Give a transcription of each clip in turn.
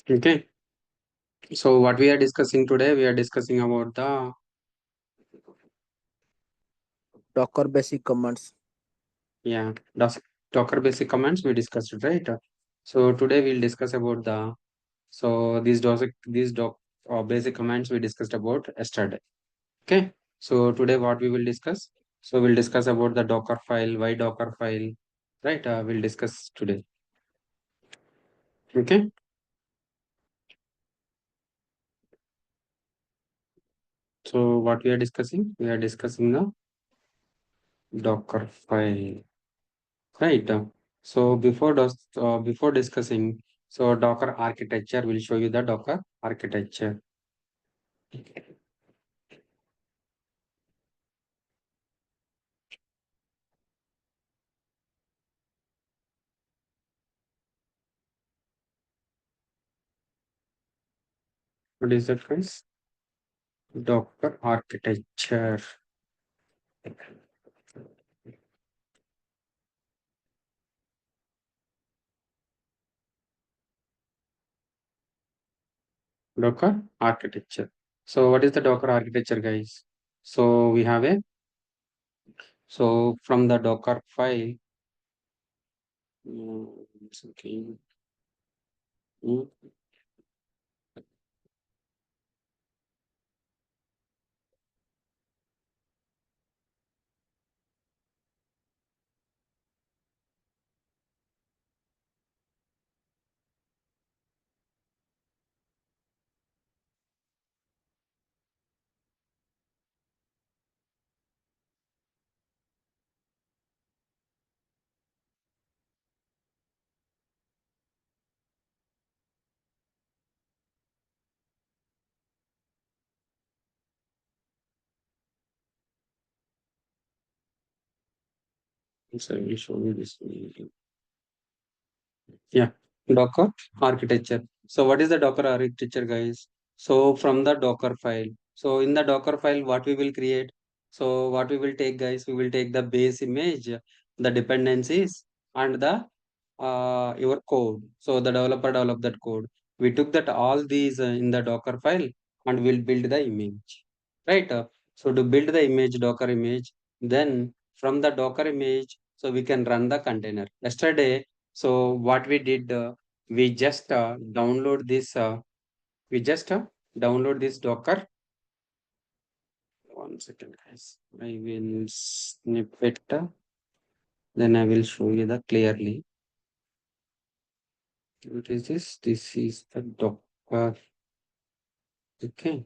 Okay. So what we are discussing today, we are discussing about the Docker basic commands. yeah Docker basic commands we discussed, right? So today we'll discuss about these basic commands we discussed about yesterday. Okay. So today what we will discuss? So we'll discuss about the Docker file, why Docker file, right? We'll discuss today. Okay. So what we are discussing? We are discussing the Docker file. Right. So before discussing, so Docker architecture will show you the Docker architecture. What is that, guys? Docker architecture. Docker architecture. So what is the Docker architecture, guys? So we have from the Docker file. It's okay. Mm, so I will show you this. Yeah, Docker architecture. So what is the Docker architecture, guys? So from the Docker file. So in the Docker file, what we will create? So what we will take, guys? We will take the base image, the dependencies, and the your code. So the developer developed that code. We took that all these in the Docker file and we'll build the image, right? So to build the image, Docker image, then from the Docker image, so we can run the container. Yesterday, so what we did, we just download this. We just download this Docker. One second, guys. I will snip it. Then I will show you the clearly. What is this? This is the Docker. Okay.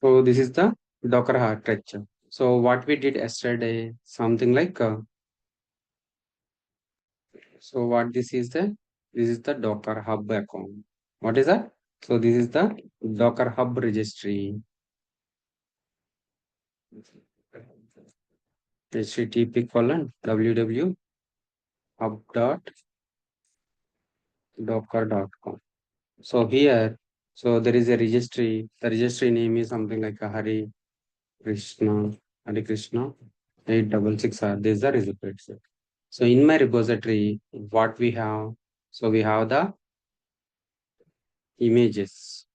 So this is the Docker architecture. So what we did yesterday, something like so what this is the Docker Hub account. What is that? So this is the Docker Hub registry. HTTP colon www hub dot docker.com. So here, so there is a registry. The registry name is something like a Krishna, Hare Krishna 866R. This is the repository. So in my repository, what we have, so we have the images.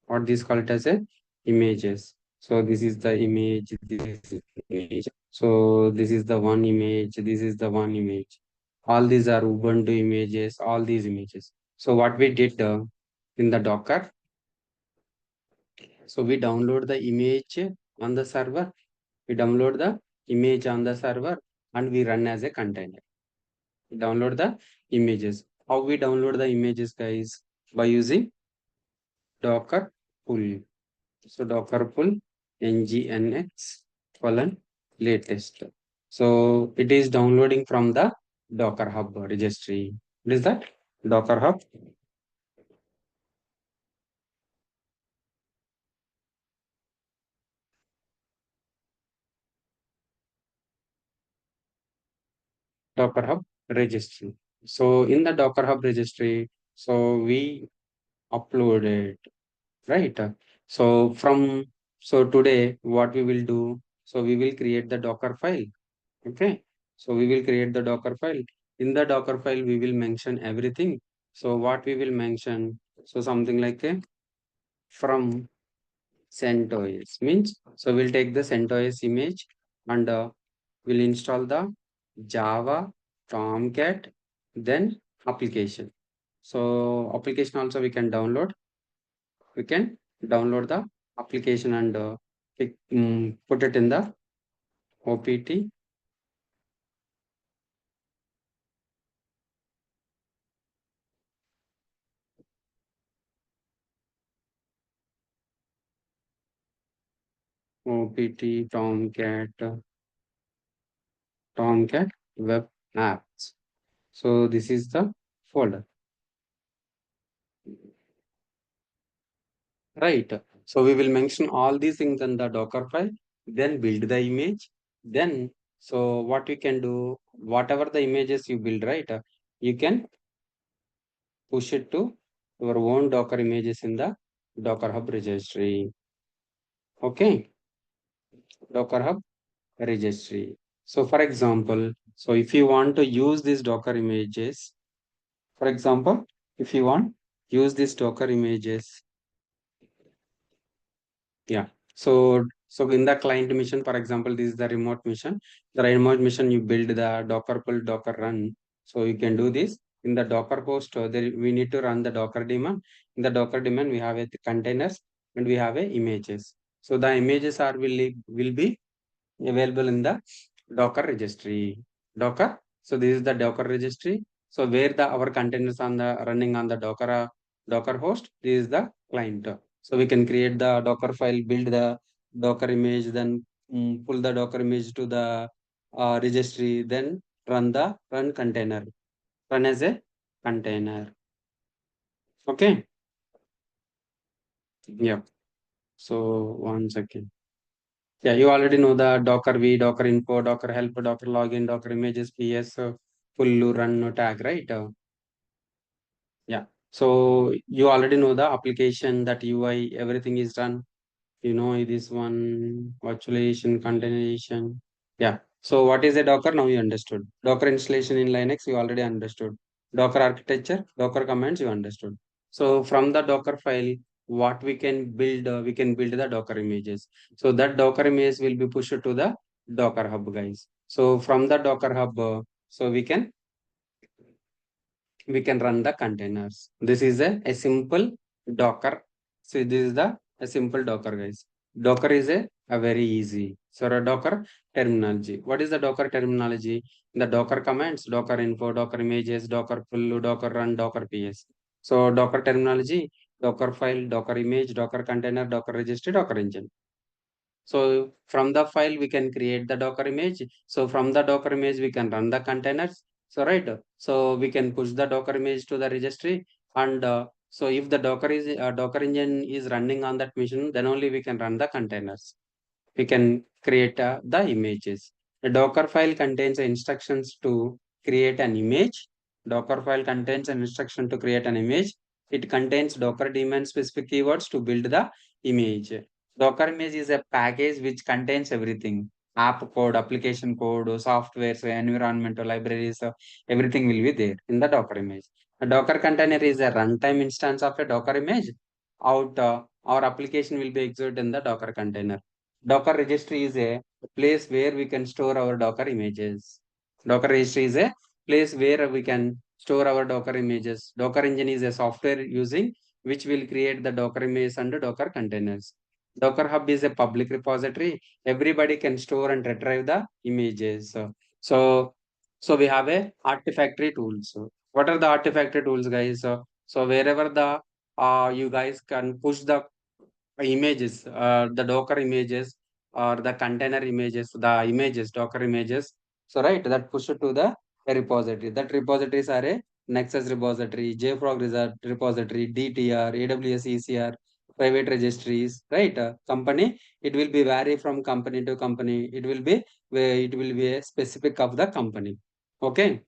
What this called as a images. So this is the image, this is the image. So this is the one image, this is the one image. All these are Ubuntu images, all these images. So what we did in the Docker, so we download the image on the server, we download the image on the server and we run as a container. Download the images. How we download the images, guys? By using Docker pull. So Docker pull nginx colon latest. So it is downloading from the Docker Hub registry. What is that? Docker Hub. Docker Hub registry. So in the Docker Hub registry, so we uploaded, right? So from So today what we will do, so we will create the Docker file. Okay. So we will create the Docker file. In the Docker file, we will mention everything. So what we will mention, so something like a from CentOS means, so we'll take the CentOS image and we'll install the Java, Tomcat, then application. So application also we can download. We can download the application and put it in the OPT. OPT Tomcat web apps. So this is the folder, right? So we will mention all these things in the Docker file, then build the image. Then, so what we can do, whatever the images you build, right? You can push it to your own Docker images in the Docker Hub registry. Okay, Docker Hub registry. So for example, so if you want to use these Docker images, for example, if you want use these Docker images, yeah. So in the client mission, for example, this is the remote mission. The remote mission you build the Docker pull Docker run. So you can do this in the Docker host. There we need to run the Docker daemon. In the Docker daemon, we have a containers and we have a images. So the images are will be available in the Docker registry. Docker. So this is the Docker registry. So where the our containers on the running on the Docker host, this is the client. So we can create the Docker file, build the Docker image, then pull the Docker image to the registry, then run container, run as a container. Okay. Yeah. So one second. Yeah, you already know the Docker V, Docker info, Docker help, Docker login, Docker images, PS, full run tag, right? Yeah. So you already know the application, that UI, everything is done. You know this one, virtualization, containerization. Yeah. So what is a Docker? Now you understood. Docker installation in Linux, you already understood. Docker architecture, Docker commands, you understood. So from the Docker file, what we can build the Docker images. So that Docker image will be pushed to the Docker Hub, guys. So from the Docker Hub, so we can run the containers. This is a simple Docker. So this is a simple Docker, guys. Docker is a very easy. So a Docker terminology. What is the Docker terminology? The Docker commands, Docker info, Docker images, Docker pull, Docker run, Docker PS. So Docker terminology, Docker file, Docker image, Docker container, Docker registry, Docker engine. So from the file, we can create the Docker image. So from the Docker image, we can run the containers. So right, so we can push the Docker image to the registry. And so if the Docker engine is running on that machine, then only we can run the containers. We can create the images. The Docker file contains instructions to create an image. Docker file contains an instruction to create an image. It contains Docker daemon specific keywords to build the image. Docker image is a package which contains everything. App code, application code, softwares, environmental libraries, everything will be there in the Docker image. A Docker container is a runtime instance of a Docker image. Our application will be executed in the Docker container. Docker registry is a place where we can store our Docker images. Docker registry is a place where we can store our Docker images. Docker engine is a software using which will create the Docker images and Docker containers. Docker Hub is a public repository. Everybody can store and retrieve the images. So, so we have a Artifactory tools. So what are the Artifactory tools, guys? So wherever the you guys can push the images, the Docker images or the container images, the images, Docker images. So right, that push it to the repository. That repositories are a Nexus repository, JFrog repository, DTR, AWS ECR, private registries, right? Company, it will be vary from company to company. It will be a specific of the company. Okay.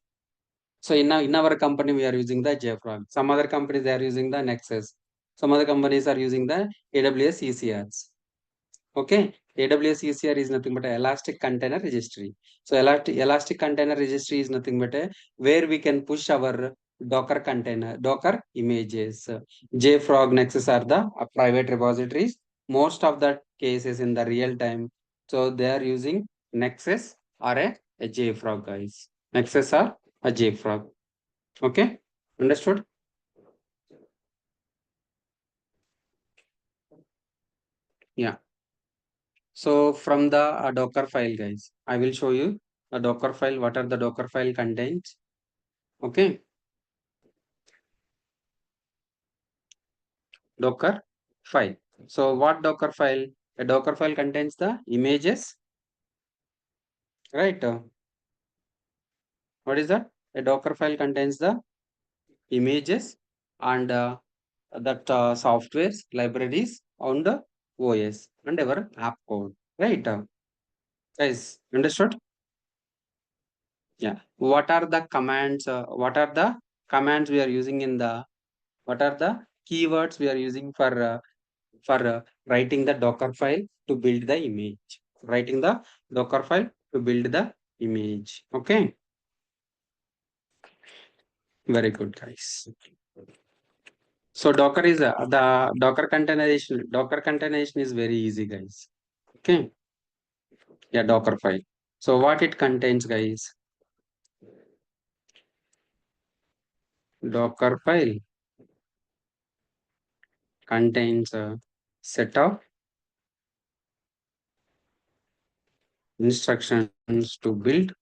So in our company, we are using the JFrog. Some other companies, they are using the Nexus. Some other companies are using the AWS ECRs. Okay, AWS ECR is nothing but a Elastic Container Registry. So Elastic Container Registry is nothing but a where we can push our Docker container, Docker images. JFrog, Nexus are the private repositories. Most of the cases in the real time, so they are using Nexus or a JFrog, guys. Nexus or a JFrog. Okay, understood? Yeah. So from the Docker file, guys, I will show you a Docker file. What are the Docker file contains? Okay, Docker file. So what Docker file? A Docker file contains the images, right? What is that? A Docker file contains the images and that softwares, libraries on the OS and our app code, right? Guys, understood? Yeah. What are the commands? What are the commands we are using in the? What are the keywords we are using for writing the Docker file to build the image? Writing the Docker file to build the image. Okay, very good, guys. So Docker is the Docker containerization. Docker containerization is very easy, guys. Okay, yeah, Docker file. So what it contains, guys? Docker file contains a set of instructions to build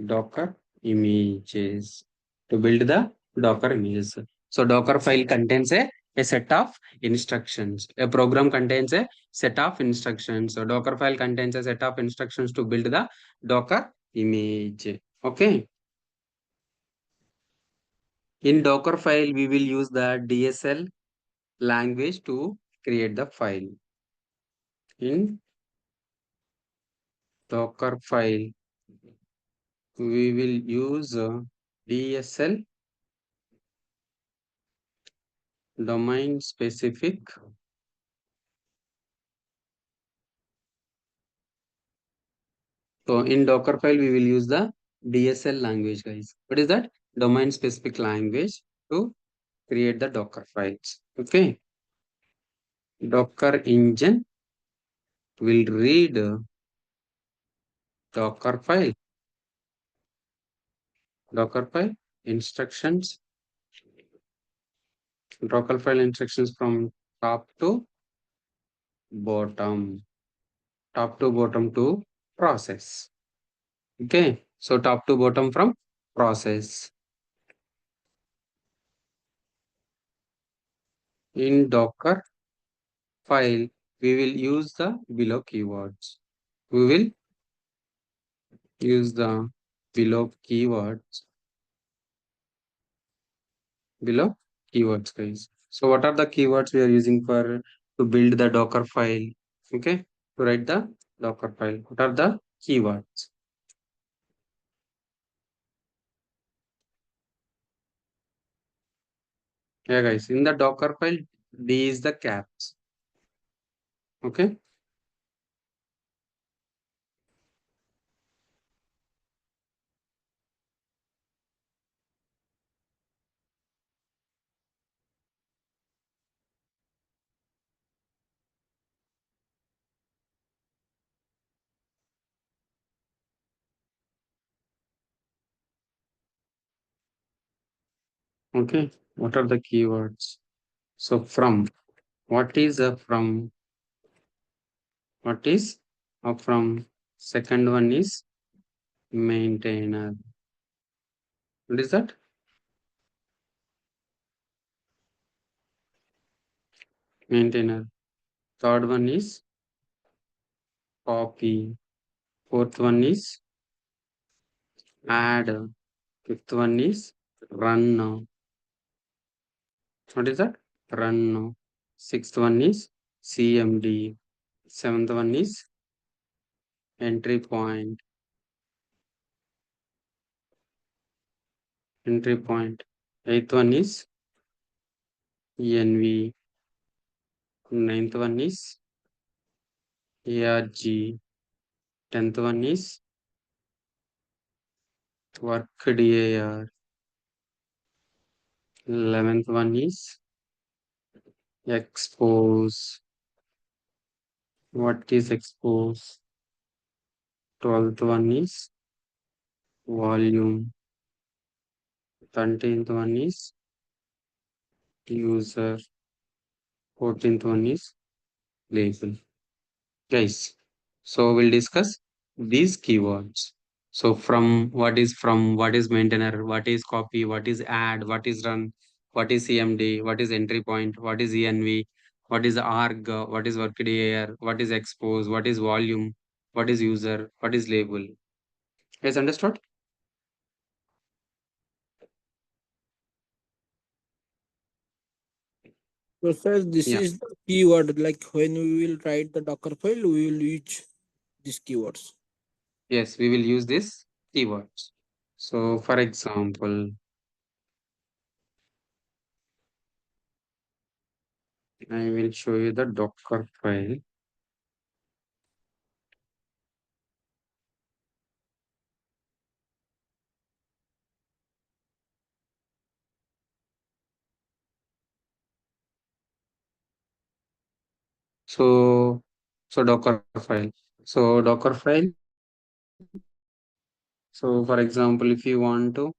Docker images to build the Docker images. So Docker file contains a set of instructions. A program contains a set of instructions. So Docker file contains a set of instructions to build the Docker image. Okay. In Docker file, we will use the DSL language to create the file. In Docker file, we will use DSL domain specific. So in Docker file, we will use the DSL language, guys. What is that? Domain specific language to create the Docker files. Okay. Docker engine will read Docker file, Docker file instructions, Docker file instructions from top to bottom, top to bottom to process. Okay. So top to bottom from process. In Docker file, we will use the below keywords. We will use the below keywords below keywords, guys. So what are the keywords we are using for to build the Docker file? Okay, to write the Docker file. What are the keywords? Yeah, guys, in the Docker file, D is the caps. Okay, okay. What are the keywords? So from, what is a from? What is a from? Second one is maintainer. What is that? Maintainer. Third one is copy. Fourth one is add. Fifth one is run. What is that? Run. Sixth one is CMD. Seventh one is entry point. Entry point. Eighth one is env. Ninth one is ARG. 10th one is work DAR. 11th one is expose. What is expose? 12th one is volume. 13th one is user. 14th one is label. Guys, so we'll discuss these keywords. So from, what is maintainer, what is copy, what is add, what is run, what is CMD, what is entry point, what is ENV, what is arg, what is workdir, what is expose, what is volume, what is user, what is label. Guys, understood? So sir, this Yeah. is the keyword. Like when we will write the Docker file, we will use these keywords. Yes, we will use this keywords. So for example, I will show you the Docker file. So, so Docker file. So Docker file. So for example, if you want to,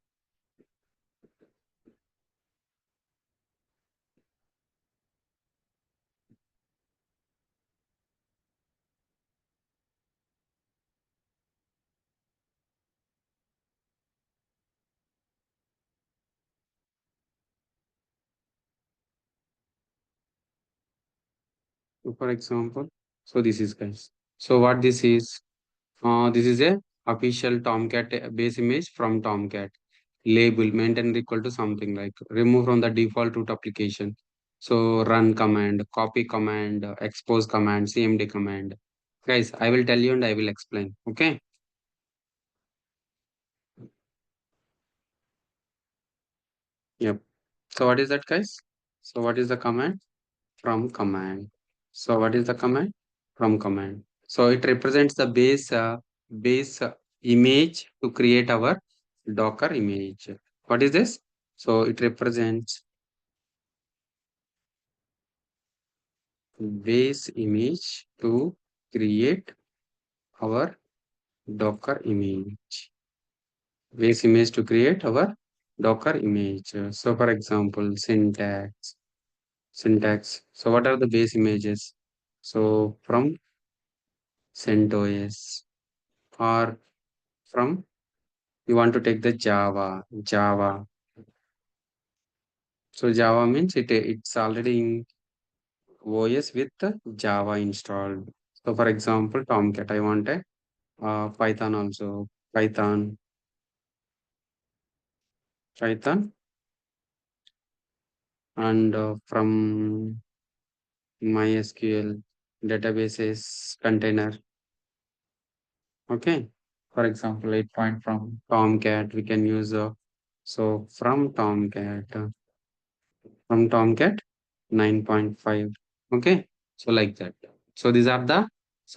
for example, so this is guys. So what this is a official Tomcat base image from Tomcat. Label maintain equal to something like remove from the default root application. So run command, copy command, expose command, CMD command. Guys, I will tell you and I will explain. Okay. Yep. So what is that, guys? So what is the command? From command. So what is the command? From command. So it represents the base image to create our Docker image. What is this? So it represents base image to create our Docker image. Base image to create our Docker image. So for example, syntax. So what are the base images? So from CentOS or from you want to take the Java. So Java means it's already in OS with the Java installed. So for example, Tomcat, I want a Python also, Python, and from MySQL databases container. Okay. For example, 8 point from Tomcat, we can use so from Tomcat 9.5. Okay. So like that. So these are the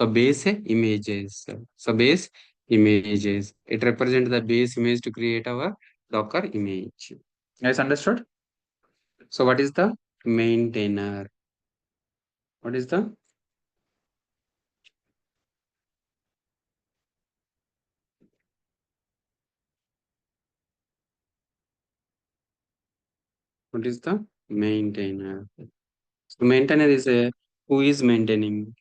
base images. So base images. It represents the base image to create our Docker image. Guys, understood? So what is the maintainer? What is the what is the maintainer? So maintainer is a who is maintaining.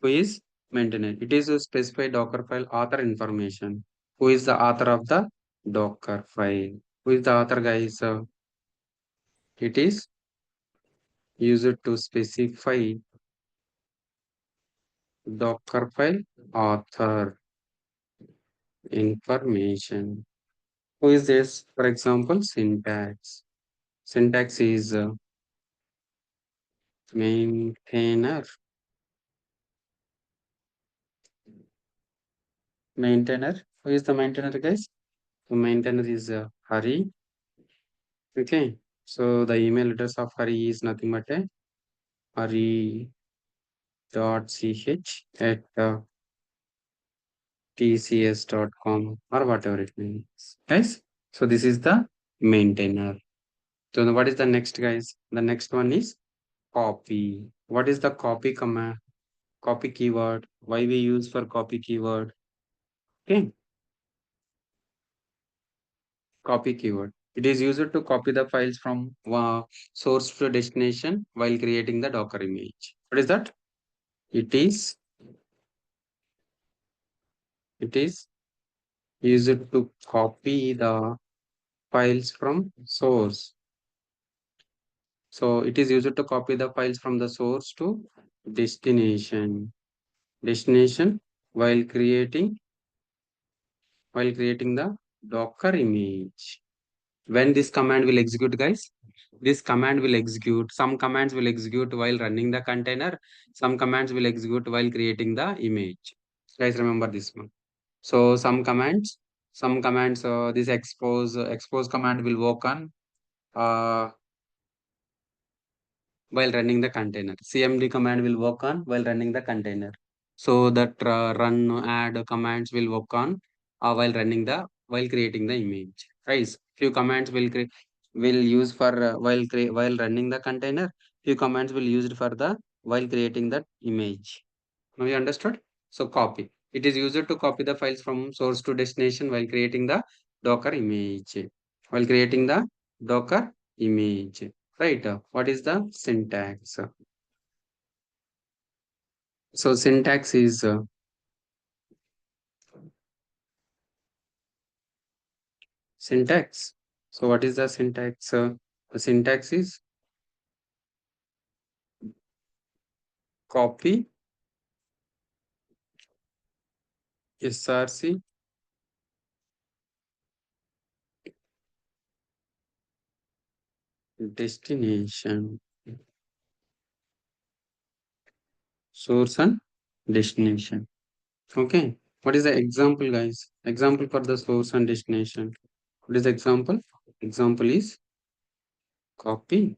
Who is maintainer? It is a specified Docker file author information. Who is the author of the Docker file? Who is the author, guys? It is used to specify Docker file author information. Who is this? For example, syntax. Syntax is maintainer. Maintainer. Who is the maintainer, guys? The maintainer is Hari. Okay. So the email address of Hari is nothing but a at tcs.com or whatever it means, guys. So this is the maintainer. So what is the next, guys? The next one is copy. What is the copy command? Copy keyword. Why we use for copy keyword? Okay, copy keyword. It is used to copy the files from source to destination while creating the Docker image. What is that? It is it is used to copy the files from source. So it is used to copy the files from the source to destination. Destination while creating the Docker image. When this command will execute, guys, this command will execute. Some commands will execute while running the container. Some commands will execute while creating the image. Guys, remember this one. So some commands, this expose command will work on uh, while running the container. CMD command will work on while running the container. So that run add commands will work on while creating the image. Guys, few commands will use for while running the container. Few commands will used for the while creating that image. Now you understood? So copy. It is used to copy the files from source to destination while creating the Docker image. While creating the Docker image. Right. What is the syntax? So syntax is syntax. So what is the syntax? The syntax is copy src destination source and destination. Okay. What is the example, guys? Example for the source and destination. What is the example? Example is copy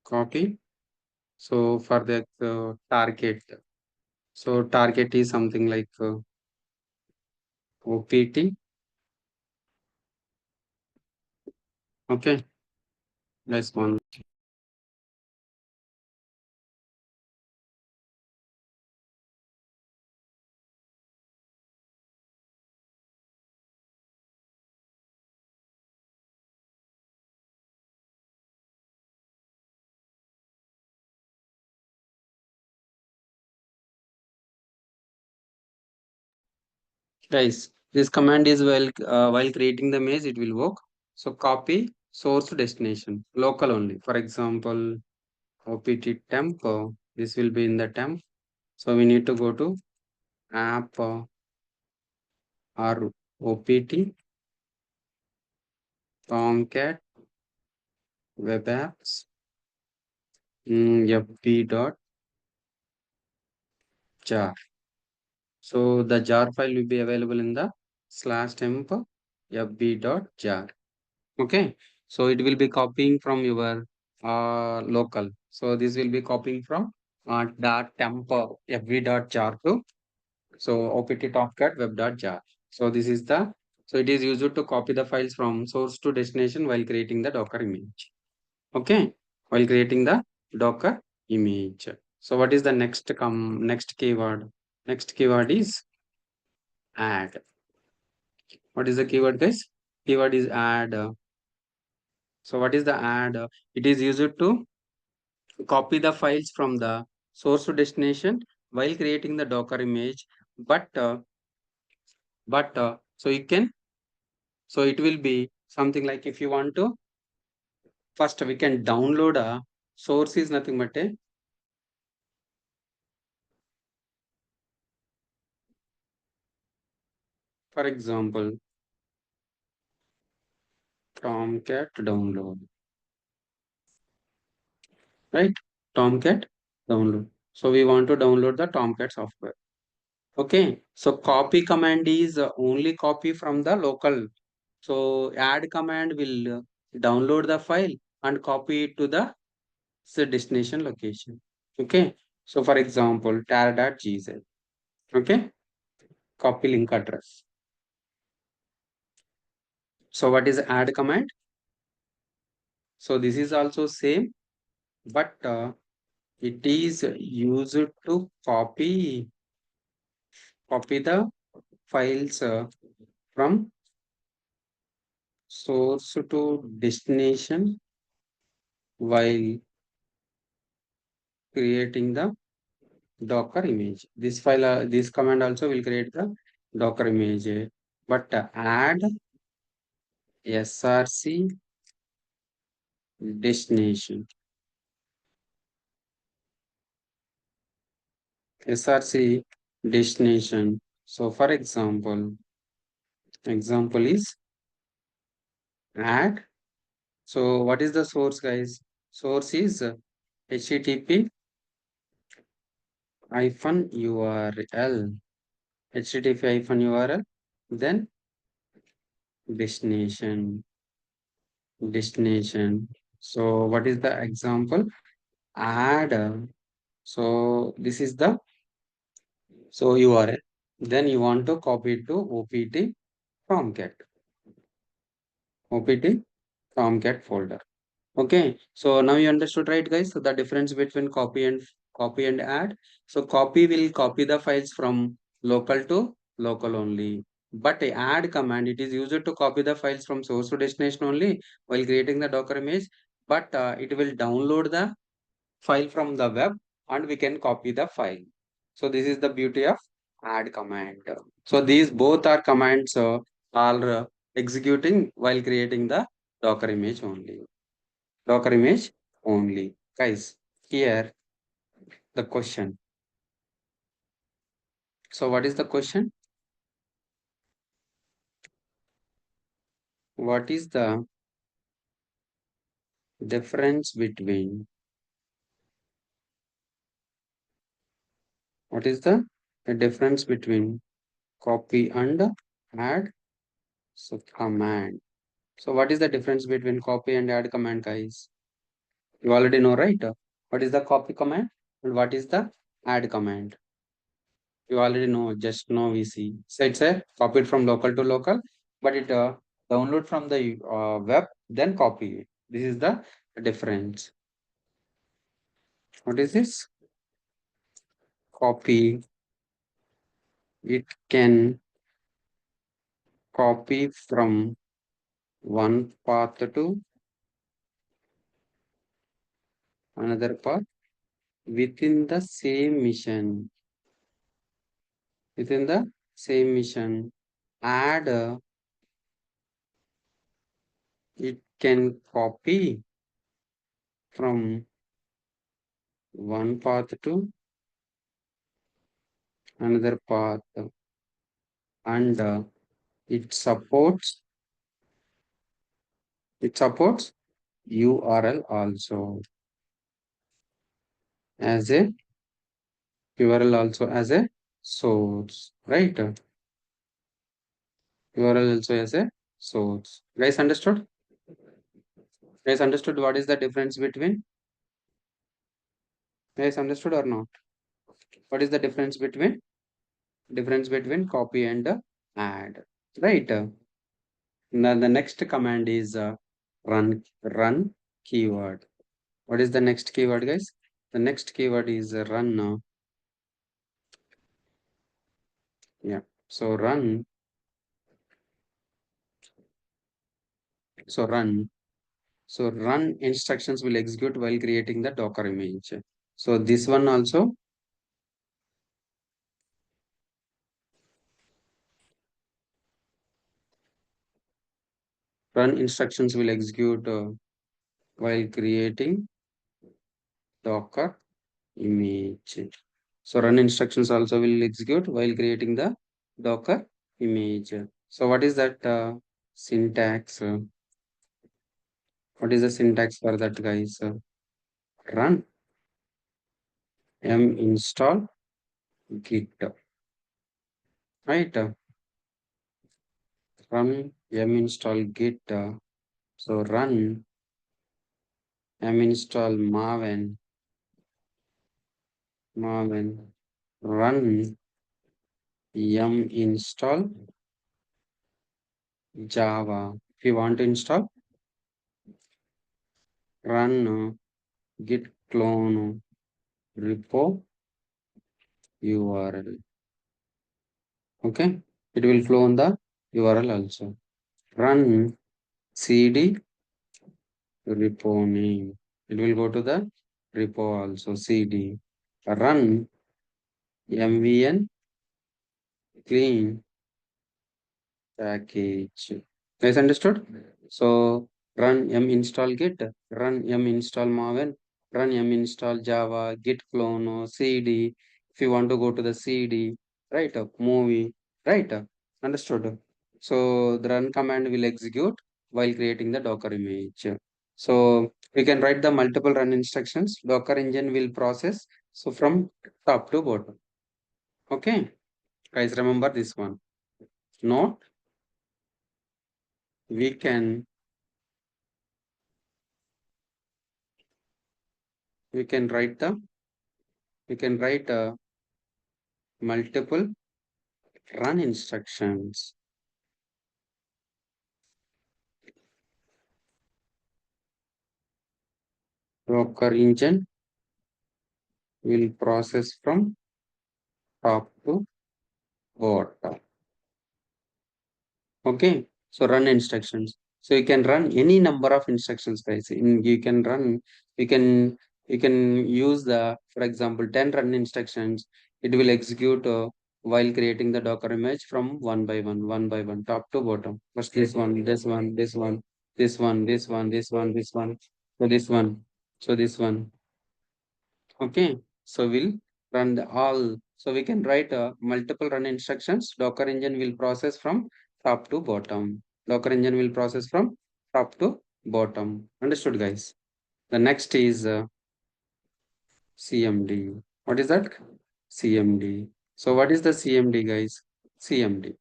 copy. So for that target. So target is something like OPT. Okay. That's one. Guys, this command is while creating the maze, it will work. So copy source to destination, local only. For example, OPT temp. This will be in the temp. So we need to go to app or OPT Tomcat web apps fb.jar. So the jar file will be available in the /temp fb.jar. Okay. So it will be copying from your local. So this will be copying from dot temp fb.jar to so opt tomcat web.jar. So this is the so it is used to copy the files from source to destination while creating the Docker image. Okay, while creating the Docker image. So what is the next keyword? Next keyword is add. What is the keyword, guys? Keyword is add. So what is the add? It is used to copy the files from the source to destination while creating the Docker image. But so you can so it will be something like if you want to first we can download a source is nothing but a for example Tomcat download, right? Tomcat download. So we want to download the Tomcat software. Okay. So copy command is only copy from the local. So add command will download the file and copy it to the destination location. Okay. So for example, tar.gz. Okay. Copy link address. So what is add command? So this is also same, but it is used to copy the files from source to destination while creating the Docker image. This file, this command also will create the Docker image, but add src destination. src destination. So for example is add. So what is the source, guys? Source is http hyphen url http hyphen url, then destination. So what is the example? Add. So this is the URL. Then you want to copy it to opt tomcat folder. Okay, so now you understood, right, guys? So the difference between copy and add. So copy will copy the files from local to local only. But a add command, it is used to copy the files from source to destination only while creating the Docker image. But it will download the file from the web and we can copy the file. So this is the beauty of add command. So these both are commands are executing while creating the Docker image only. Docker image only. Guys, here the question. So what is the question? What is the difference between what is the difference between copy and add? So command. So what is the difference between copy and add command, guys? You already know, right? What is the copy command and what is the add command? You already know, just now we see. So it's a copied from local to local, but it download from the web, then copy it. This is the difference. What is this? Copy. It can copy from one path to another path within the same mission. Within the same mission. Add. It can copy from one path to another path, and it supports URL also as a source, right? URL also as a source. Guys understood? Guys understood what is the difference between? Guys understood or not? What is the difference between copy and add? Right. Now the next command is run keyword. What is the next keyword, guys? The next keyword is run. Yeah. So run. So run. So run instructions will execute while creating the Docker image. So this one also run instructions will execute while creating Docker image. So run instructions also will execute while creating the Docker image. So what is that syntax? What is the syntax for that, guys? Run install git, right? Run install git So run install Maven run install Java. If you want to install, run git clone repo URL. Okay, it will clone the URL also. Run cd repo name. It will go to the repo also. Cd run mvn clean package. Guys, understood? So run install git, run install maven, run install java, git clone, cd. If you want to go to the cd, right? Movie, right? Understood? So the run command will execute while creating the docker image. So we can write the multiple run instructions. Docker engine will process. So from top to bottom. Okay, guys, remember this one. Note, we can we can write the we can write multiple run instructions. Docker engine will process from top to bottom. Okay, so run instructions. So you can run any number of instructions, guys. You can run, you can use the, for example, 10 run instructions. It will execute while creating the Docker image from one by one, top to bottom. First this one, this one, this one, this one, this one, this one, this one, so this one, so this one. Okay, so we'll run the all. So we can write multiple run instructions. Docker engine will process from top to bottom. Docker engine will process from top to bottom. Understood, guys? The next is CMD. What is that? CMD. So what is the CMD, guys? CMD.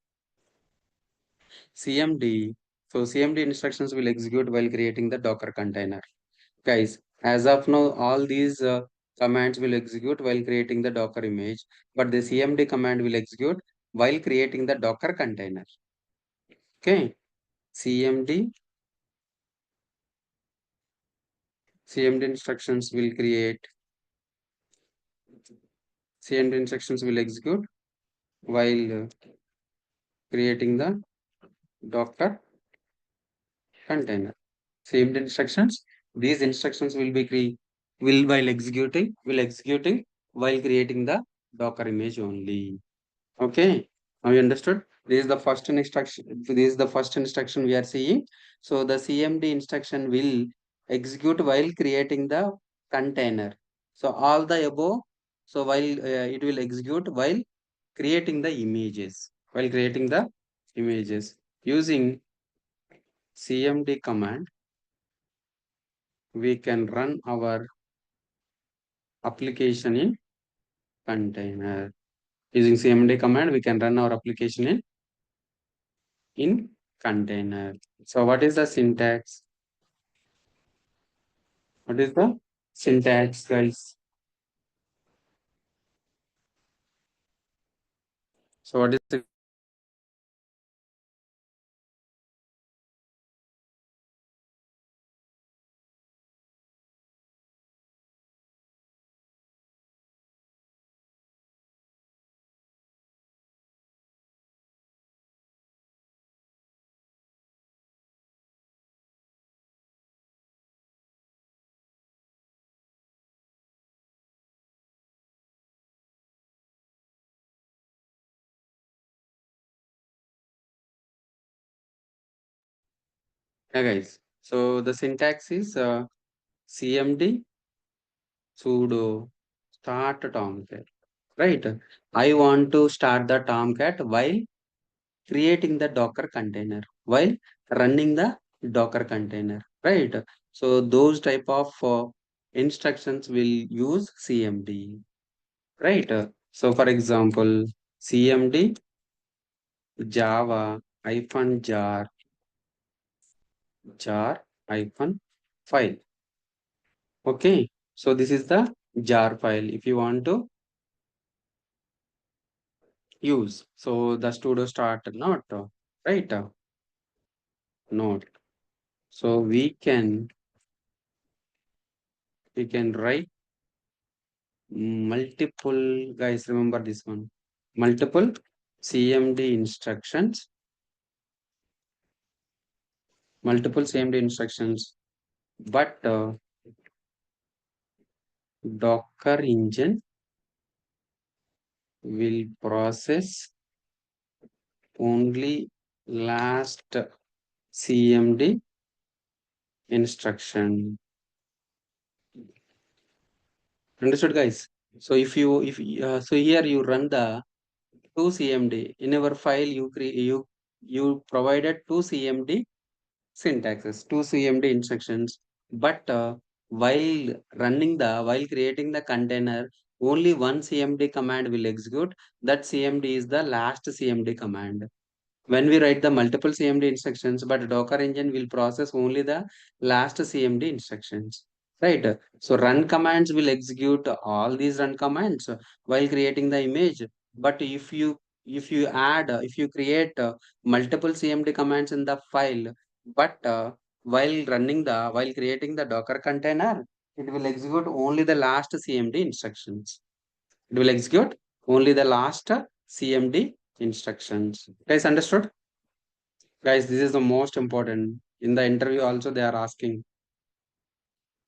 CMD. So CMD instructions will execute while creating the Docker container. Guys, as of now, all these commands will execute while creating the Docker image, but the CMD command will execute while creating the Docker container. Okay, CMD, CMD instructions will create, CMD instructions will execute while creating the Docker container. CMD instructions, these instructions will be will executing while creating the Docker image only. Okay, now you understood? This is the first instruction. This is the first instruction we are seeing. So the CMD instruction will execute while creating the container. So all the above. So while it will execute while creating the images. While creating the images using CMD command, we can run our application in container. Using CMD command, we can run our application in container. So what is the syntax? What is the syntax, guys? So what is the yeah, guys? So the syntax is CMD sudo start tomcat. Right? I want to start the tomcat while creating the Docker container, while running the Docker container. Right? So those type of instructions will use CMD. Right? So for example, CMD Java hyphen jar jar hyphen file. Okay, so this is the jar file if you want to use. So the sudo start not right node. So we can write multiple, guys, remember this one, multiple cmd instructions, multiple cmd instructions, but docker engine will process only last cmd instruction. Understood, guys? So so here you run the two cmd in our file, you provided two cmd syntaxes, two cmd instructions, but while creating the container, only one cmd command will execute. That cmd is the last cmd command when we write the multiple cmd instructions, but docker engine will process only the last cmd instructions, right? So run commands will execute all these run commands while creating the image. But if you create multiple cmd commands in the file, but while creating the docker container, it will execute only the last cmd instructions. It will execute only the last cmd instructions. Guys, understood? Guys, this is the most important. In the interview also they are asking.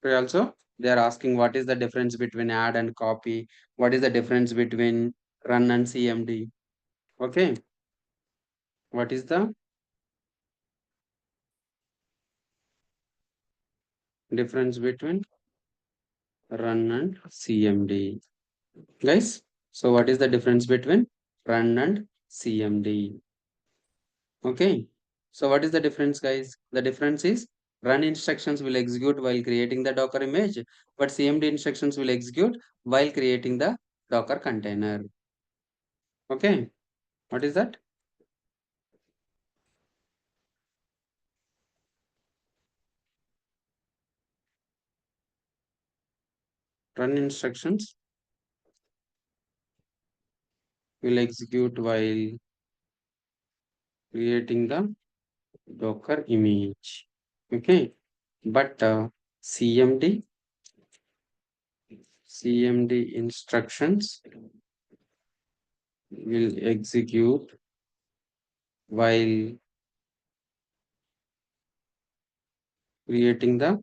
Also, they are asking what is the difference between add and copy? What is the difference between run and CMD? Okay. What is the difference between run and CMD? Guys, so what is the difference between run and CMD? Okay. So what is the difference, guys? The difference is run instructions will execute while creating the Docker image, but CMD instructions will execute while creating the Docker container. Okay. What is that? Run instructions will execute while creating the Docker image. Okay. But CMD instructions will execute while creating the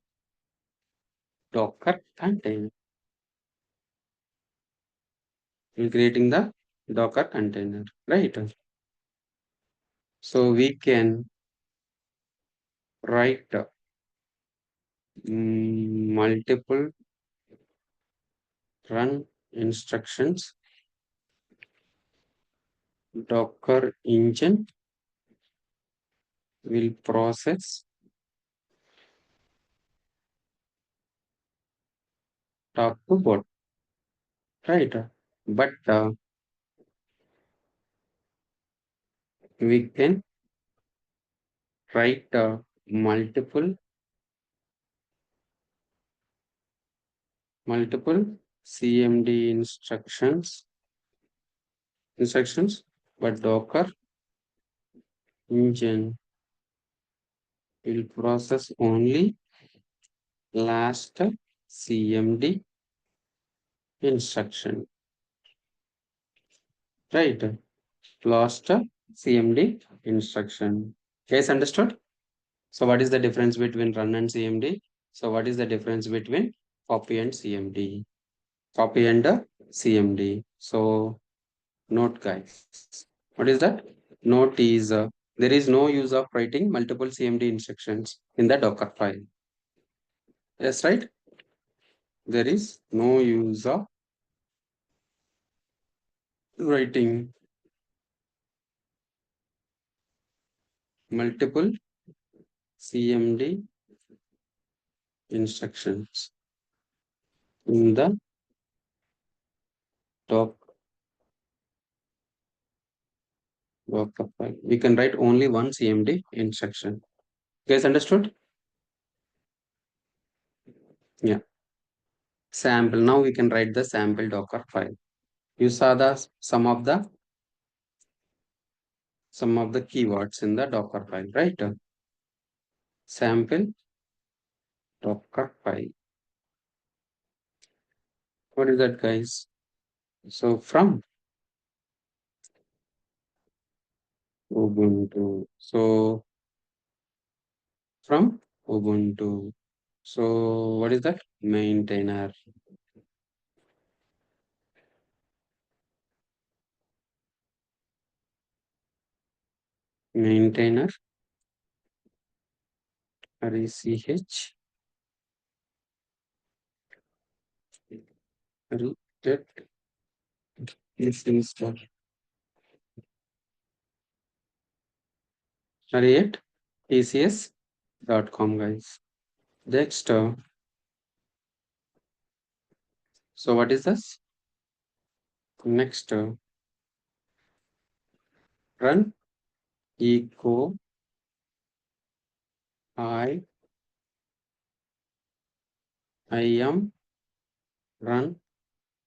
Docker container. While creating the Docker container, right? So we can write multiple run instructions. Docker engine will process top to bottom, right? But we can write multiple CMD instructions, but Docker engine will process only last CMD instruction, right? Last CMD instruction. Guys, understood? So what is the difference between run and CMD? So what is the difference between copy and CMD? Copy and CMD. So note, guys. What is that? Note is there is no use of writing multiple CMD instructions in the Docker file. Yes, right? There is no use of writing multiple CMD instructions in the Docker file. We can write only one CMD instruction. Guys, understood? Yeah. Sample. Now we can write the sample Docker file. You saw the some of the keywords in the Docker file, right? Sample Docker file. What is that, guys? So from Ubuntu. So from Ubuntu. So what is that? Maintainer. Maintainer. RECH. Reset. This install. Create tcs.com, guys. Next. So what is this? Next. Run echo I am run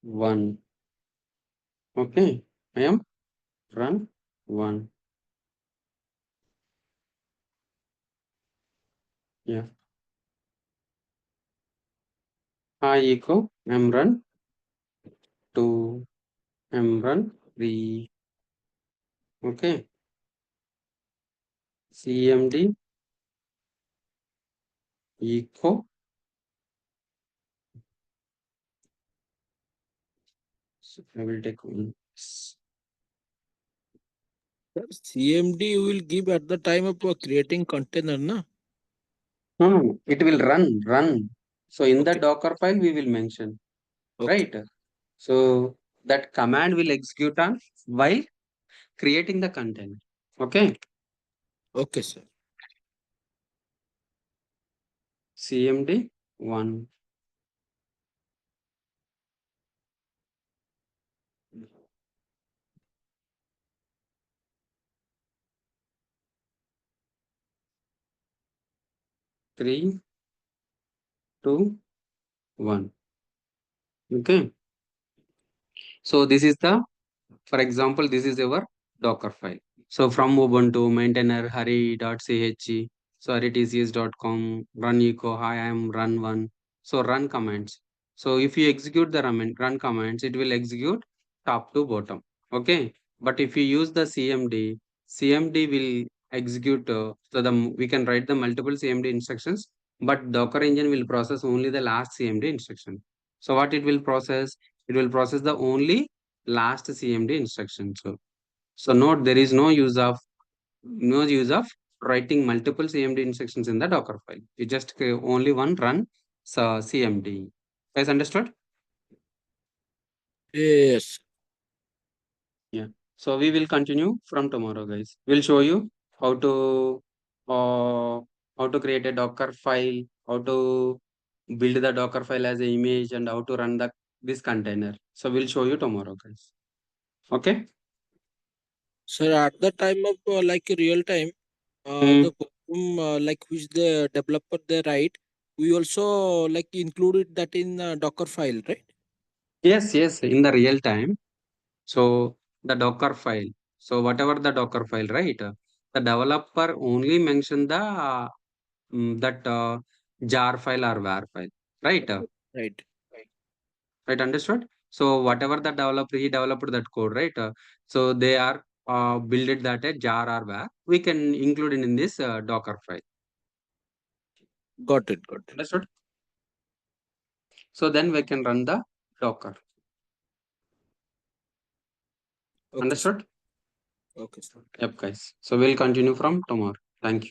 one. Okay. I am run one. Yeah. Hi echo I'm run two. I'm run three. Okay. CMD echo. So I will take one. Sir, CMD you will give at the time of creating container, na? No, no, it will run. So in the Okay, Docker file, we will mention, okay, right? So that command will execute on while creating the container. Okay. okay, sir. CMD one, 3, 2, 1. Okay. So this is the, for example, this is our Docker file. So from Ubuntu, maintainer hurry.ch, so hurrytcs.com, run echo, hi, I am run one. So run commands. So if you execute the run commands, it will execute top to bottom. Okay. But if you use the CMD will execute, we can write the multiple CMD instructions, but Docker engine will process only the last CMD instruction. So what it will process? It will process the only last CMD instruction. So note there is no use of writing multiple CMD instructions in the Docker file. You just only one run CMD. Guys, understood? Yes. Yeah. So we will continue from tomorrow, guys. We'll show you how to uh, how to create a Docker file, how to build the Docker file as an image, and how to run this container. So we'll show you tomorrow, guys. Okay. Sir, at the time of real time, Hmm. the program which the developer they write, we also included that in Docker file, right? Yes, yes, in the real time. So the Docker file. So whatever the Docker file, right? The developer only mention the that jar file or var file, right? Right. Right, understood? So whatever the developer he developed that code, right? So they are build it that a jar or var. We can include it in this Docker file. Got it. Got it. Understood? So then we can run the Docker. Okay, sir. Understood? Okay, sir. Yep, guys. So we'll continue from tomorrow. Thank you.